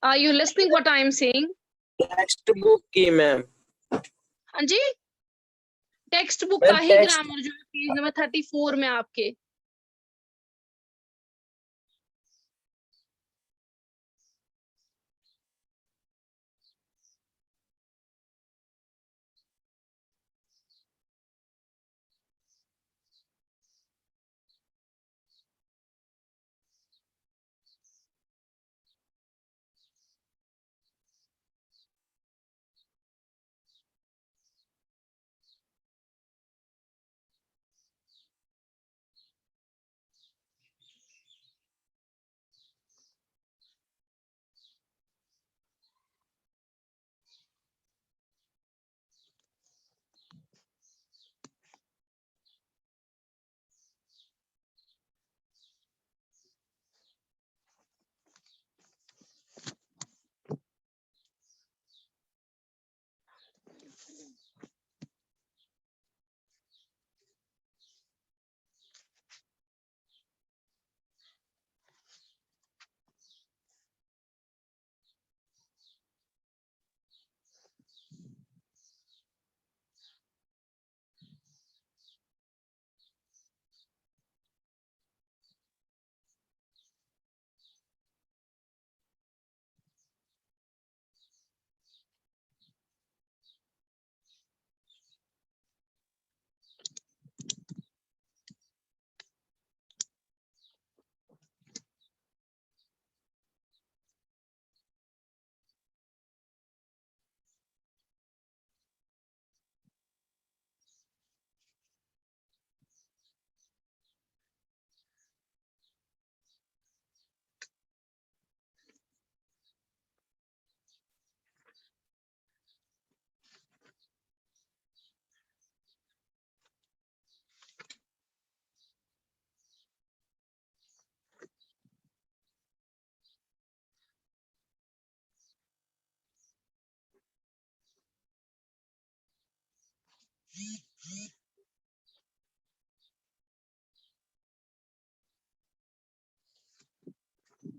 Are you listening what I am saying? Text book की ma'am. हाँ जी, text book का ma'am ही text grammar जो है पेज नंबर 34 में आपके।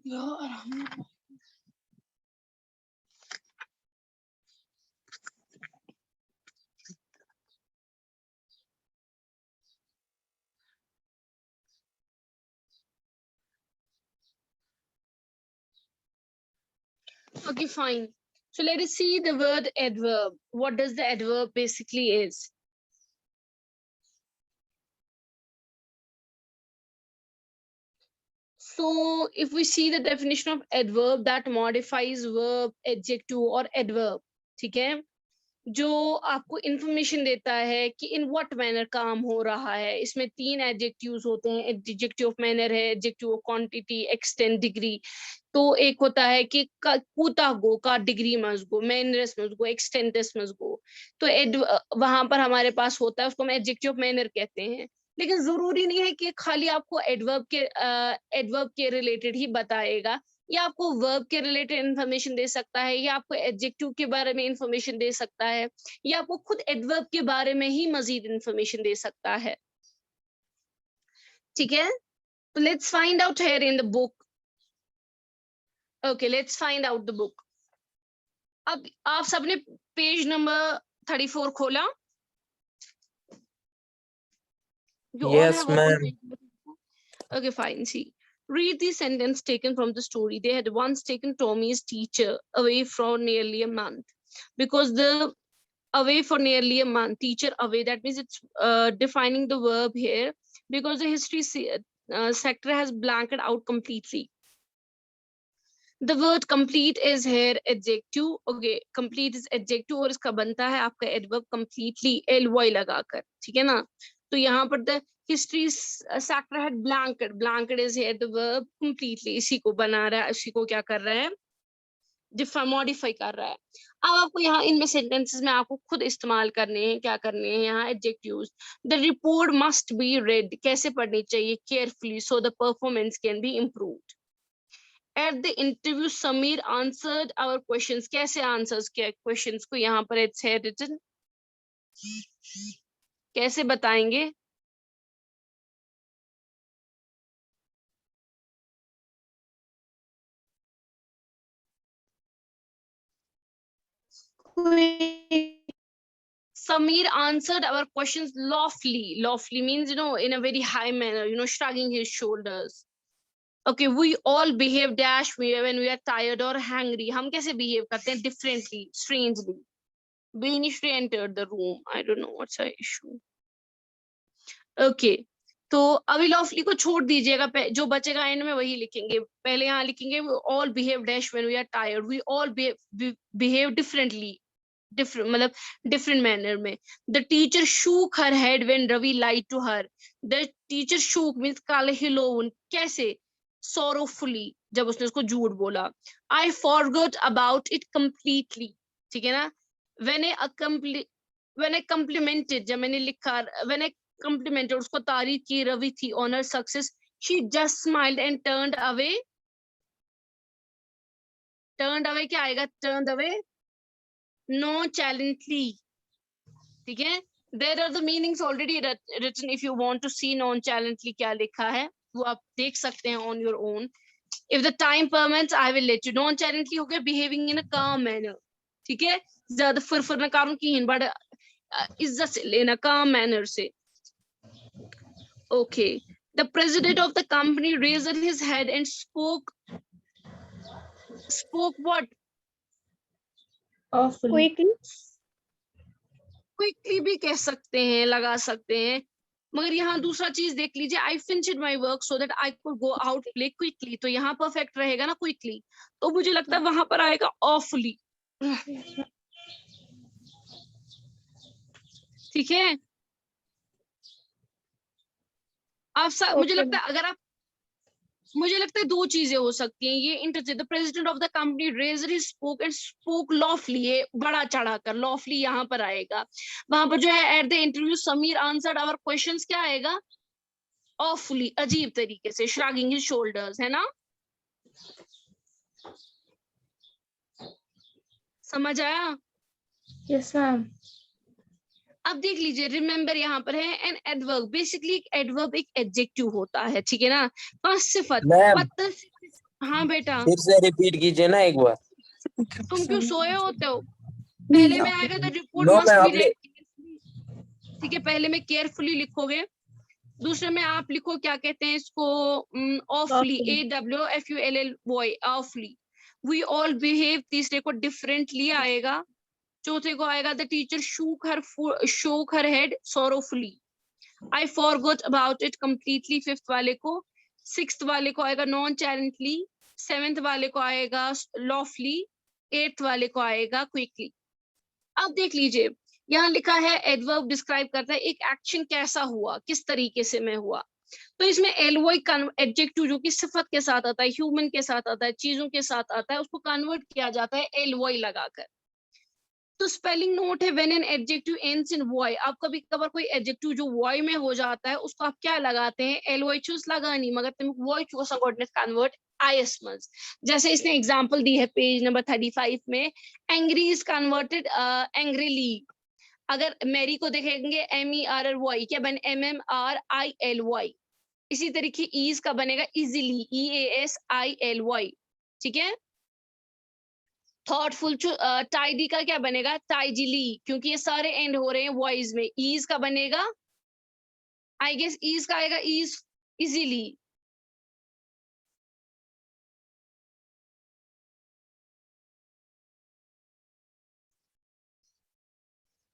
यार okay, fine. So let us see the word adverb. What does the adverb basically is? So if we see the definition of adverb, that modifies verb, adjective or adverb, ठीक है, जो आपको information देता है कि इन व्हाट मैनर काम हो रहा है। इसमें 3 एडजेक्टिव्स होते हैं, एडजेक्टिव ऑफ मैनर है, adjective of quantity, extent, degree. तो एक होता है कि कूता गो का डिग्री मस गो, मैनरस मस गो, एक्सटेंटस मस गो। तो वहां पर हमारे पास होता है, उसको हम एडजेक्टिव ऑफ मैनर कहते हैं। लेकिन जरूरी नहीं है कि खाली आपको एडवर्ब के रिलेटेड ही बताएगा। या आपको वर्ब के रिलेटेड इंफॉर्मेशन दे सकता है, या आपको एडजेक्टिव के बारे में इंफॉर्मेशन दे सकता है, या आपको खुद एडवर्ब के बारे में ही मजीद इंफॉर्मेशन दे सकता है। ठीक है, तो let's find out here in the book. Okay, let's find out the book. अब आप सबने पेज नंबर 34 खोला? You all yes have opened ma'am. page number 34? Okay, fine. See, read the sentence taken from the story. They had once taken Tommy's teacher away for nearly a month. Because the away for nearly a month, teacher away, that means it's defining the verb here, because the history sector has blanked out completely. The word complete is here adjective. Okay, complete is adjective और इसका बनता है आपका adverb completely ly लगाकर, ठीक है ना। तो यहाँ पर the history sector had blanked. Blanked is here the verb completely, इसी को बना रहा है, इसी को क्या कर रहा है, मॉडिफाई कर रहा है। अब आपको यहाँ इनमें सेंटेंसेस में आपको खुद इस्तेमाल करने हैं, क्या करने हैं यहाँ adjectives. The report must be red, कैसे पढ़नी चाहिए, carefully, so the performance can be improved. At the interview, Samir answered our questions. कैसे answers किया questions को, यहाँ पर it's here written, कैसे बताएंगे? Samir answered our questions lawfully. Lawfully means, in a very high manner, shrugging his shoulders. Okay, we all behave dash when we are tired or hungry. हम कैसे behave करते हैं? Differently, strangely. Benishri entered the room. I don't know what's the issue. Okay. तो अभी लॉफली को छोड़ दीजिएगा, जो बचेगा एंड में वही लिखेंगे. पहले यहाँ लिखेंगे all behave dash when we are tired. We all behave differently. मतलब different manner में. The teacher shook her head when Ravi lied to her. The teacher shook means काले हिलोन. कैसे? Sorrowfully, जब उसने उसको झूठ बोला. I forgot about it completely. ठीक है ना? When I complimented, जब मैंने लिखा, when I complimented, उसको तारीफ की रवि थी on her success, she just smiled and turned away. Turned away क्या आएगा? Turned away nonchalantly. ठीक है? There are the meanings already written. If you want to see nonchalantly क्या लिखा है, वो आप देख सकते हैं on your own. If the time permits, I will let you. Nonchalantly हो गया behaving in a calm manner. ठीक है? ज़्यादा फुरफुर में काम की हिन, but इज्जत से लेना, calm manner से. Okay. The president of the company raised his head and spoke what? Quickly भी कह सकते हैं, लगा सकते हैं. मगर यहाँ दूसरा चीज देख लीजिए. I finished my work so that I could go out play quickly. तो यहाँ परफेक्ट रहेगा ना quickly. तो मुझे लगता है वहां पर आएगा awfully. ठीक है? आप सब मुझे लगता है अगर आप मुझे लगता है दो चीजें हो सकती हैं ये interchange. The president of the company raised his spoke and spoke lawfully, ये बड़ा चढ़ाकर लॉफली यहाँ पर आएगा. वहां पर जो है at the interview Sameer answered our questions, क्या आएगा? ऑफली, अजीब तरीके से, श्रगिंग हिज शोल्डर्स, है ना? समझ आया? Yes ma'am. अब देख लीजिए, रिमेंबर यहाँ पर है एन एडवर्ब. बेसिकली एक एडवर्ब एक एडजेक्टिव होता है, ठीक है ना? सिफत. हाँ बेटा, फिर से रिपीट कीजिए ना एक बार. तुम क्यों सोए होते हो? पहले में आएगा the report No, must ma'am, be read. ठीक है, पहले में केयरफुली लिखोगे. दूसरे में आप लिखो, क्या कहते हैं इसको? Awfully, AWFULL, awfully. We all behave. तीसरे को डिफरेंटली आएगा. चौथे को आएगा the teacher shook her head sorrowfully. I forgot about it completely. Fifth वाले को. सिक्स्थ वाले को आएगा nonchalantly. सेवेंथ वाले को आएगा lawfully. एट्थ वाले को आएगा quickly. अब देख लीजिए, यहाँ लिखा है एडवर्ब डिस्क्राइब करता है एक एक्शन कैसा हुआ, किस तरीके से में हुआ. तो इसमें ly एडजेक्टिव जो कि सिफत के साथ आता है, ह्यूमन के साथ आता है, चीजों के साथ आता है, उसको कन्वर्ट किया जाता है ly लगाकर. तो स्पेलिंग नोट है, when an adjective ends in y. आप कभी कभार कोई एडजेक्टिव जो वाई में हो जाता है उसको आप क्या लगाते हैं? एलवाई चूज लगानी, मगर तुम वाई चूज कन्वर्ट आईएस मज. जैसे इसने एग्जांपल दी है पेज नंबर 35 में. Angry is converted angrily. अगर मैरी को देखेंगे MERRY, क्या बने? MMRILY. इसी तरीके ईज का बनेगा इजीली, EASILY. ठीक है? थॉटफुल, टाइडी का क्या बनेगा? टाइजिली, क्योंकि ये सारे एंड हो रहे हैं वॉइस में. ईज का बनेगा, आई गेस ईज का आएगा ईज इजीली.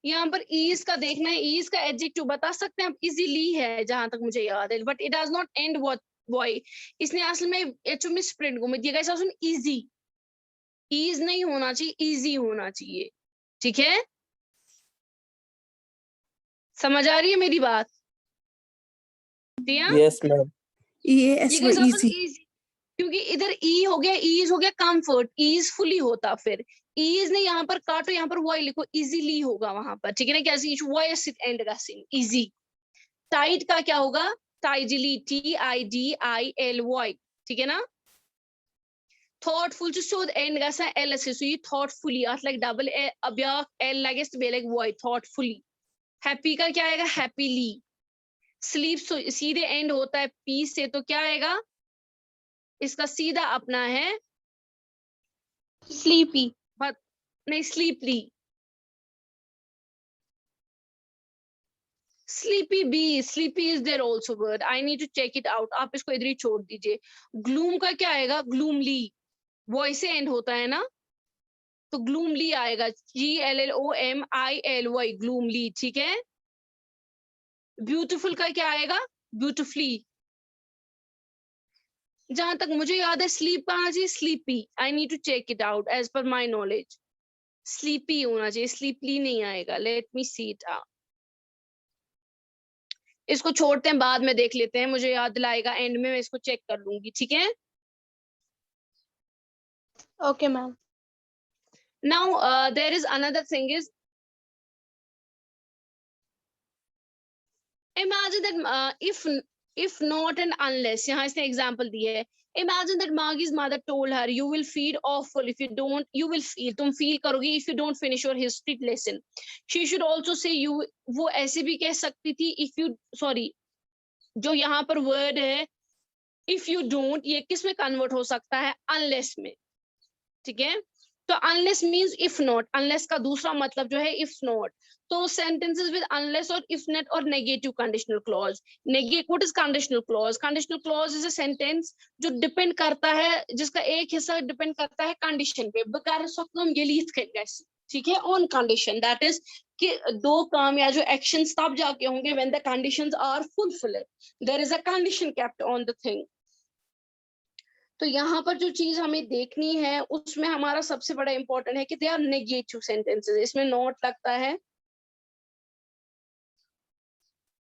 यहाँ पर ईज का देखना है, ईज का एडजेक्टिव बता सकते हैं आप? इजीली है जहां तक मुझे याद है, but it does not and वॉई. इसने असल में एच में स्प्रिंट को दिया गया, इजी. ईज नहीं होना चाहिए, इजी होना चाहिए. ठीक है? समझ आ रही है मेरी बात? Yes, ma'am. क्योंकि इधर ई हो गया, ईज हो गया कंफर्ट, ईज फुली होता. फिर ईज ने यहाँ पर काटो, यहाँ पर वॉय लिखो, इजीली होगा वहां पर. ठीक है ना? क्या वॉय एंड का सीन इजी. टाइट का क्या होगा? टाइजिली, TIDILY. ठीक है ना? थॉटफुल एंड का एल से थॉटफुली लाइक डबल अब एल लगे बेलेग वॉय थॉटफुली. हैप्पी का क्या आएगा? हैप्पीली. स्लीप सीधे एंड होता है पी से, तो क्या आएगा? इसका सीधा अपना है स्लीपी. नहीं, sleepily. Sleepy be, sleepy is there also word, I need to check it out, आप इसको इधर ही छोड़ दीजिए। ग्लूम का क्या आएगा? ग्लूमली, वॉइस से एंड होता है ना, तो ग्लूमली आएगा, GLLOMILY, ग्लूमली, ठीक है। ब्यूटीफुल का क्या आएगा? ब्यूटिफुली। जहां तक मुझे याद है स्लीप का आना चाहिए sleepy, I need to check it out as per my knowledge, sleepy होना चाहिए, स्लीपली नहीं आएगा। Let me see it out, इसको छोड़ते हैं, बाद में देख लेते हैं, मुझे याद दिलाएगा एंड में, मैं इसको चेक कर लूंगी, ठीक है। Okay, ma'am. Now there is another thing is, imagine that if not and unless, यहाँ इसने एग्जांपल दी है, imagine that Margie's mother told her you will feel awful if you don't, you will feel, तुम feel करोगी if you don't finish your history lesson, she should also say you, वो ऐसे भी कह सकती थी if you, sorry, जो यहाँ पर वर्ड है if you don't, ये किस में कन्वर्ट हो सकता है? unless में, ठीक है। तो unless means if not, unless का दूसरा मतलब जो है if not, तो sentences with unless or if not or negative conditional clause, what is conditional clause? Conditional clause is a sentence जो डिपेंड करता है, जिसका एक हिस्सा डिपेंड करता है कंडीशन पे, बेकार सकते हम ये लिख के, ठीक है, ऑन कंडीशन, दैट इज कि दो काम या जो एक्शंस तब जाके होंगे when the conditions are fulfilled, there is a condition kept on the thing. तो यहाँ पर जो चीज हमें देखनी है उसमें हमारा सबसे बड़ा इंपॉर्टेंट है कि दे आर नेगेटिव सेंटेंसेस, इसमें नॉट लगता है।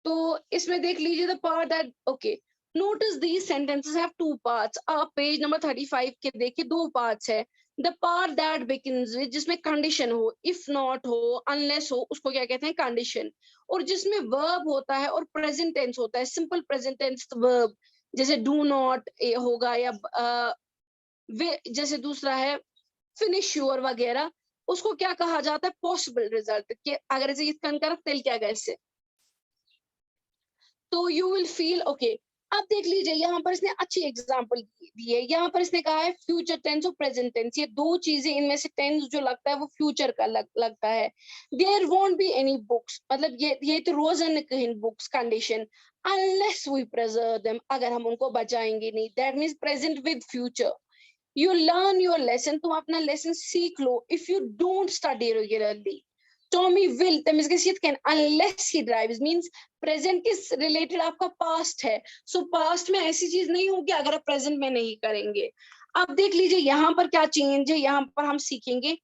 तो इसमें देख लीजिए the part that, okay, notice these sentences have two parts, आप पेज नंबर 35 के देखिए, दो पार्ट्स है। The part that begins with, जिसमें कंडीशन हो, इफ नॉट हो, अनलेस हो, उसको क्या कहते हैं? कंडीशन। और जिसमें वर्ब होता है और प्रेजेंट टेंस होता है, सिंपल प्रेजेंट टेंस वर्ब, जैसे डू नॉट होगा, या जैसे दूसरा है फिनिश योर वगैरह, उसको क्या कहा जाता है? पॉसिबल रिजल्ट, कि अगर ऐसे कर तेल क्या गैस, तो यू विल फील ओके। अब देख लीजिए यहाँ पर इसने अच्छी एग्जांपल दी है, यहाँ पर इसने कहा है फ्यूचर टेंस और प्रेजेंट टेंस, ये दो चीजें, इनमें से टेंस जो लगता है वो फ्यूचर का लगता है। There won't be any books, मतलब ये तो रोजन कहीं books condition, unless we preserve them, अगर हम उनको बचाएंगे नहीं, that means present with future. You learn your lesson, तुम अपना लेसन सीख लो, if you don't study regularly, Tommy will, unless he drives, means present is related आपका past है, so past में ऐसी चीज नहीं होगी अगर आप present में नहीं करेंगे। अब देख लीजिए यहाँ पर क्या चेंज है, यहाँ पर हम सीखेंगे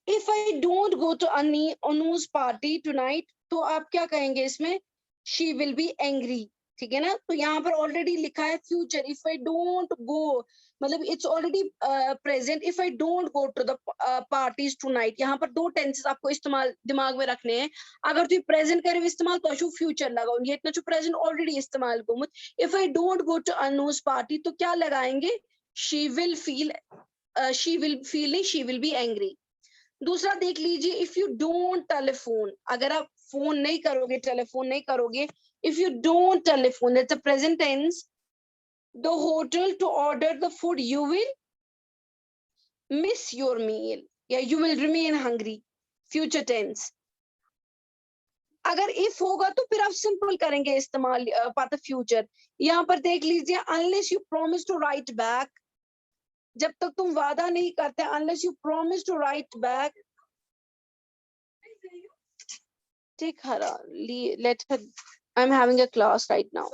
if I don't go to Anu's party tonight, तो आप क्या कहेंगे इसमें? she will be angry, ठीक है ना। तो यहाँ पर ऑलरेडी लिखा है future, if I don't go, मतलब it's already present, if I don't go to the parties tonight, यहाँ पर दो टेंसेस आपको इस्तेमाल दिमाग में रखने हैं। अगर तुम प्रेजेंट करे इस्तेमाल तो अशु फ्यूचर लगाओ, ये इतना जो प्रेजेंट ऑलरेडी इस्तेमाल को, if I don't go to Anuj party तो क्या लगाएंगे? She will feel, she will feel, she will be angry. दूसरा देख लीजिए, इफ यू डोंट टेलीफोन, अगर आप फोन नहीं करोगे, टेलीफोन नहीं करोगे, if you don't telephone, that's a present tense, the hotel to order the food, you will miss your meal, yeah, you will remain hungry, future tense। अगर if होगा तो फिर आप सिंपल करेंगे इस्तेमाल पाता फ्यूचर। यहाँ पर देख लीजिए, unless you promise to write back, जब तक तुम वादा नहीं करते, unless you promise to write back, take her, let her, I'm having a class right now।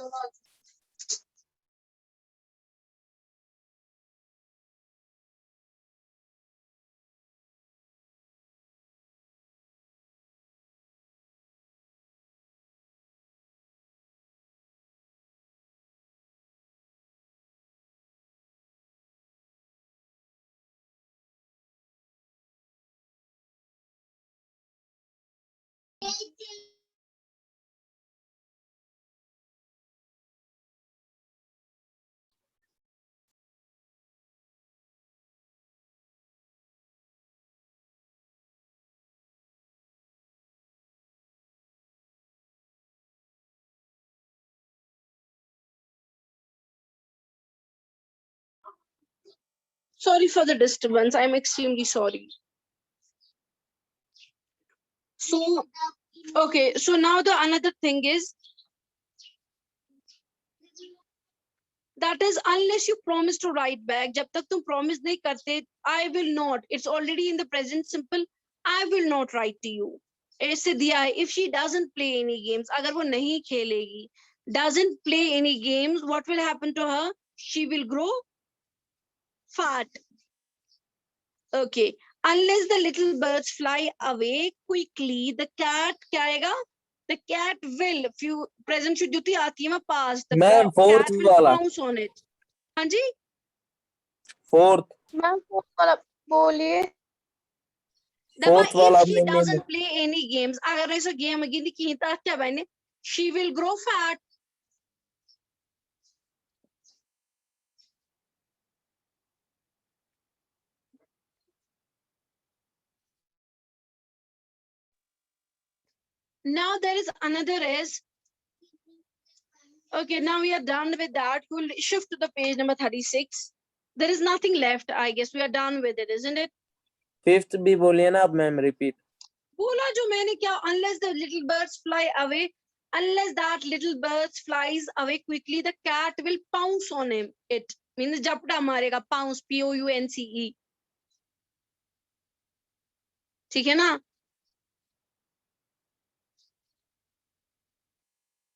Sorry for the disturbance, I'm extremely sorry। So okay, so now the another thing is that is unless you promise to write back, जब तक तुम promise नहीं करते, I will not, it's already in the present simple, I will not write to you. ऐसे दिया है, if she doesn't play any games, अगर वो नहीं खेलेगी, doesn't play any games, what will happen to her? She will grow fat. Okay, unless the little birds fly away quickly, the cat क्या आएगा? The cat will, few present शुद्ध युति आती है मैं past, the ma'am fourth cat will वाला, pounce on it. हाँ जी, fourth ma'am fourth वाला बोलिए। दबा फोर्थ वाला if she आपने doesn't play any games, अगर ऐसा गेम गिनी की था क्या बने? She will grow fat. Now there is another is, okay, now we are done with that. We'll shift to the page number 36. There is nothing left, I guess. We are done with it, isn't it? Fifth भी बोलिए ना आप ma'am, repeat. बोला जो मैंने क्या, unless the little birds fly away, unless that little birds flies away quickly, the cat will pounce on him. It means झपटा मारेगा, pounce, P-O-U-N-C-E. ठीक है ना?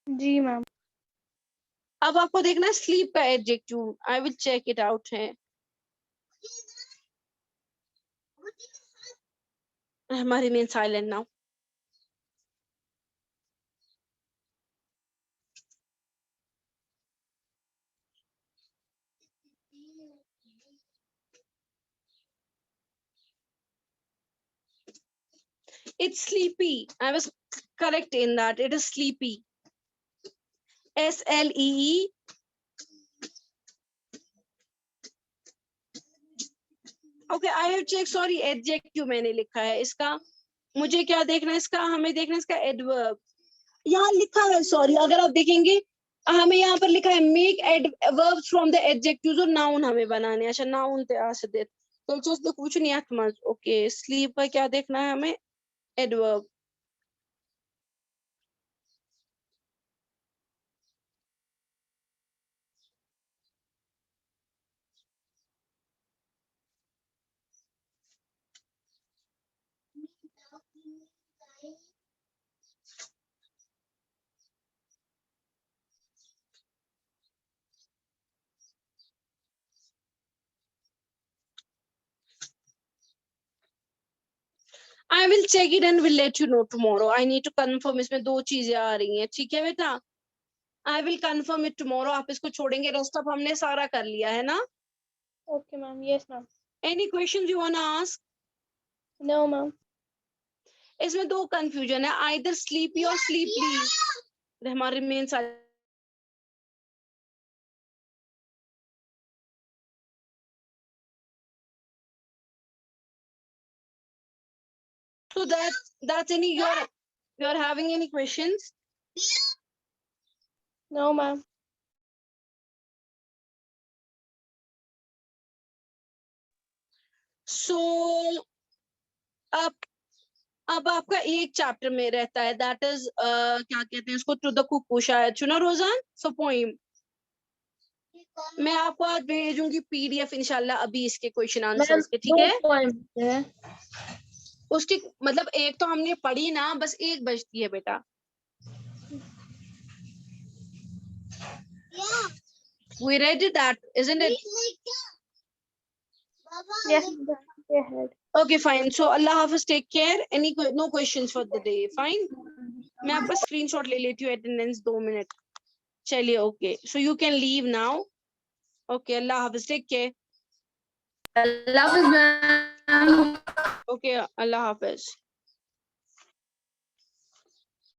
जी मैम। अब आपको देखना है स्लीप का adjective, I will check it out है। हमारी मेन silent now. It's sleepy. I was correct in that. It is sleepy. S-L-E-E. Okay, I have checked. Sorry, adjective मैंने लिखा है इसका। मुझे क्या देखना है इसका? हमें देखना है इसका adverb. यहाँ लिखा है, sorry, अगर आप देखेंगे हमें यहाँ पर लिखा है make adverbs from the adjectives और noun हमें बनाने हैं। अच्छा noun ते आसे दे। तो just कुछ नहीं आता। Okay, sleep का क्या देखना है हमें? Adverb. I will check it and will let you know tomorrow. I need to confirm इसमें दो चीजें आ रही हैं, ठीक है बेटा? I will confirm it tomorrow. आप इसको छोड़ेंगे, rest of हमने सारा कर लिया है ना? Okay ma'am, yes ma'am. Any questions you wanna ask? No ma'am. इसमें दो confusion है, either sleepy or sleepy. हमारे main सारे so that's any you're having any questions? No ma'am. So अब आपका एक चैप्टर में रहता है, that is क्या कहते हैं इसको, to the cuckoo शायद, सुना रोजान? So poem. मैं आपको आज भेजूंगी PDF इंशाल्लाह अभी इसके क्वेश्चन आंसर्स के, ठीक है? उसकी मतलब एक तो हमने पढ़ी ना, बस एक बचती है बेटा। We read that, isn't it? Yes, go ahead. Okay, fine. So Allah Hafiz, take care. No questions for the day. Fine. मैं आपका स्क्रीनशॉट ले लेती हूँ, अटेंडेंस 2 मिनट। चलिए, okay. So you can leave now. Okay, Allah Hafiz, take care. Allah Hafiz, ma'am. Okay, Allah Hafiz.